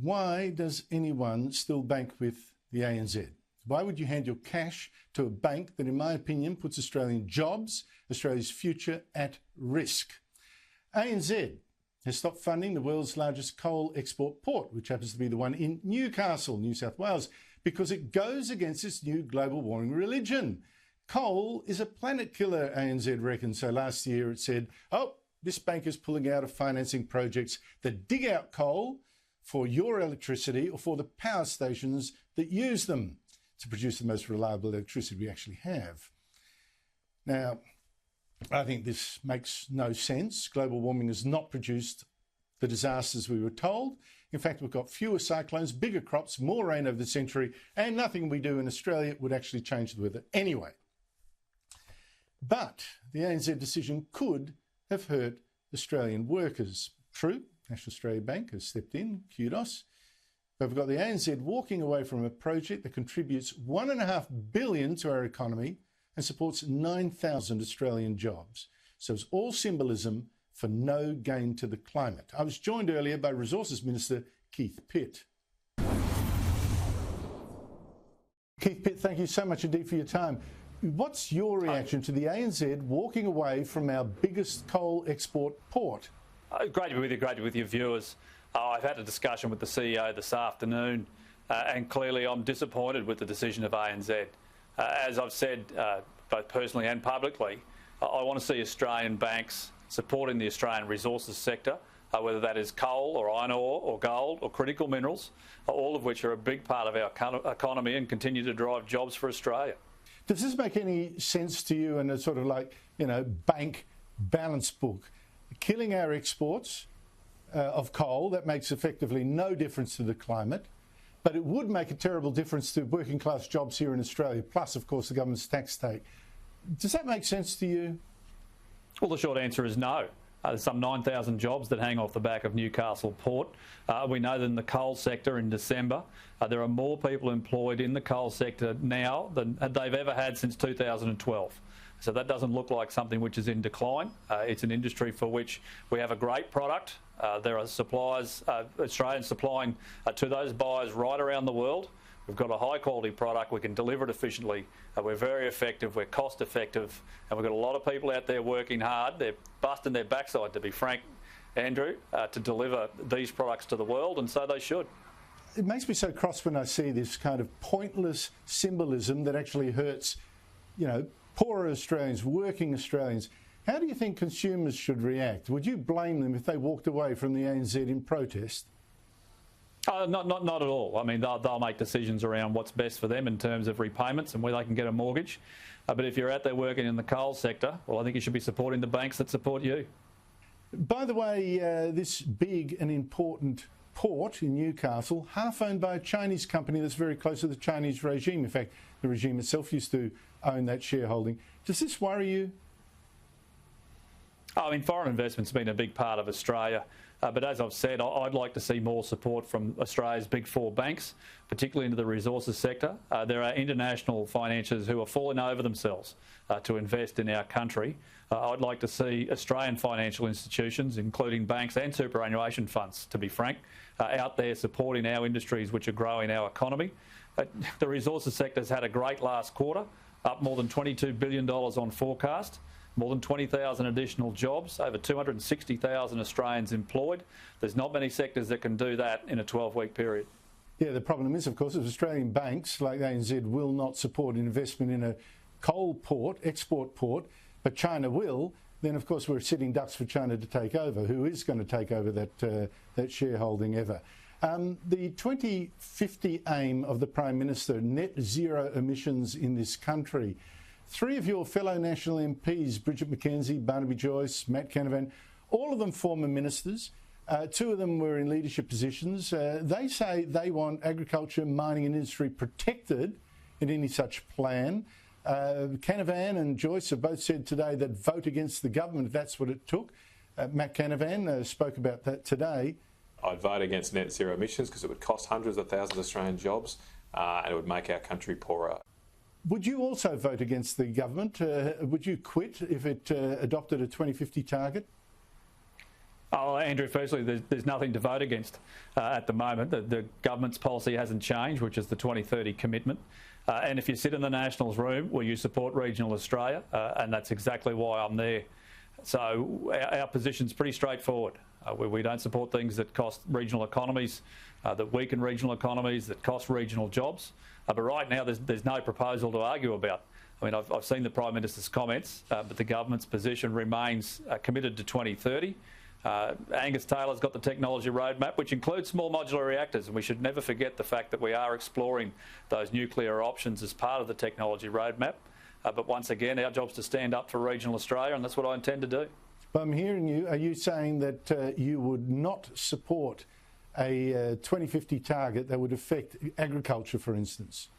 Why does anyone still bank with the ANZ? Why would you hand your cash to a bank that, in my opinion, puts Australian jobs, Australia's future at risk? ANZ has stopped funding the world's largest coal export port, which happens to be the one in Newcastle, New South Wales, because it goes against its new global warming religion. Coal is a planet killer, ANZ reckons. So last year it said, oh, this bank is pulling out of financing projects that dig out coal for your electricity or for the power stations that use them to produce the most reliable electricity we actually have. Now, I think this makes no sense. Global warming has not produced the disasters we were told. In fact, we've got fewer cyclones, bigger crops, more rain over the century, and nothing we do in Australia would actually change the weather anyway. But the ANZ decision could have hurt Australian workers. True, National Australia Bank has stepped in, kudos. But we've got the ANZ walking away from a project that contributes $1.5 billion to our economy and supports 9,000 Australian jobs. So it's all symbolism for no gain to the climate. I was joined earlier by Resources Minister Keith Pitt. Keith Pitt, thank you so much indeed for your time. What's your reaction to the ANZ walking away from our biggest coal export port? Great to be with you, great to be with your viewers. I've had a discussion with the CEO this afternoon and clearly I'm disappointed with the decision of ANZ. As I've said, both personally and publicly, I want to see Australian banks supporting the Australian resources sector, whether that is coal or iron ore or gold or critical minerals, all of which are a big part of our economy and continue to drive jobs for Australia. Does this make any sense to you in a sort of like, bank balance book? Killing our exports of coal, that makes effectively no difference to the climate, but it would make a terrible difference to working class jobs here in Australia, plus, of course, the government's tax take. Does that make sense to you? Well, the short answer is no. There's some 9,000 jobs that hang off the back of Newcastle Port. We know that in the coal sector in December, there are more people employed in the coal sector now than they've ever had since 2012. So that doesn't look like something which is in decline. It's an industry for which we have a great product. There are suppliers, Australians supplying to those buyers right around the world. We've got a high quality product, we can deliver it efficiently, we're very effective, we're cost effective, and we've got a lot of people out there working hard. They're busting their backside, to be frank, Andrew, to deliver these products to the world, and so they should. It makes me so cross when I see this kind of pointless symbolism that actually hurts, poorer Australians, working Australians. How do you think consumers should react? Would you blame them if they walked away from the ANZ in protest? Not at all. I mean, they'll make decisions around what's best for them in terms of repayments and where they can get a mortgage. But if you're out there working in the coal sector, well, I think you should be supporting the banks that support you. By the way, this big and important port in Newcastle, half owned by a Chinese company that's very close to the Chinese regime. In fact, the regime itself used to own that shareholding. Does this worry you? I mean, foreign investment's been a big part of Australia, but as I've said, I'd like to see more support from Australia's big four banks, particularly into the resources sector. There are international financiers who are falling over themselves to invest in our country. I'd like to see Australian financial institutions, including banks and superannuation funds, to be frank, out there supporting our industries which are growing our economy. The resources sector's had a great last quarter, up more than $22 billion on forecast. More than 20,000 additional jobs, over 260,000 Australians employed. There's not many sectors that can do that in a 12-week period. Yeah, the problem is, of course, if Australian banks like ANZ will not support investment in a coal port, export port, but China will, then of course we're sitting ducks for China to take over. Who is going to take over that shareholding ever? The 2050 aim of the Prime Minister, net zero emissions in this country. Three of your fellow National MPs, Bridget McKenzie, Barnaby Joyce, Matt Canavan, all of them former ministers. Two of them were in leadership positions. They say they want agriculture, mining and industry protected in any such plan. Canavan and Joyce have both said today that vote against the government if that's what it took. Matt Canavan spoke about that today. I'd vote against net zero emissions because it would cost hundreds of thousands of Australian jobs and it would make our country poorer. Would you also vote against the government? Would you quit if it adopted a 2050 target? Oh, Andrew, firstly, there's nothing to vote against at the moment. The government's policy hasn't changed, which is the 2030 commitment. And if you sit in the Nationals room, well, you support regional Australia, and that's exactly why I'm there. So our position's pretty straightforward. We don't support things that cost regional economies, that weaken regional economies, that cost regional jobs. But right now, there's no proposal to argue about. I mean, I've seen the Prime Minister's comments, but the government's position remains committed to 2030. Angus Taylor's got the technology roadmap, which includes small modular reactors, and we should never forget the fact that we are exploring those nuclear options as part of the technology roadmap. But once again, our job's to stand up for regional Australia, and that's what I intend to do. But I'm hearing you. Are you saying that you would not support a 2050 target that would affect agriculture, for instance?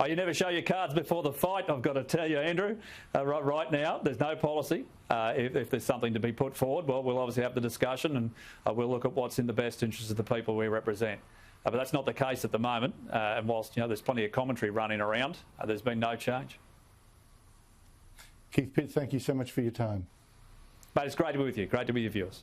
Oh, you never show your cards before the fight, I've got to tell you, Andrew. Right now, there's no policy. If there's something to be put forward, well, we'll obviously have the discussion and we'll look at what's in the best interest of the people we represent. But that's not the case at the moment. And whilst there's plenty of commentary running around, there's been no change. Keith Pitt, thank you so much for your time. Mate, it's great to be with you. Great to be with your viewers.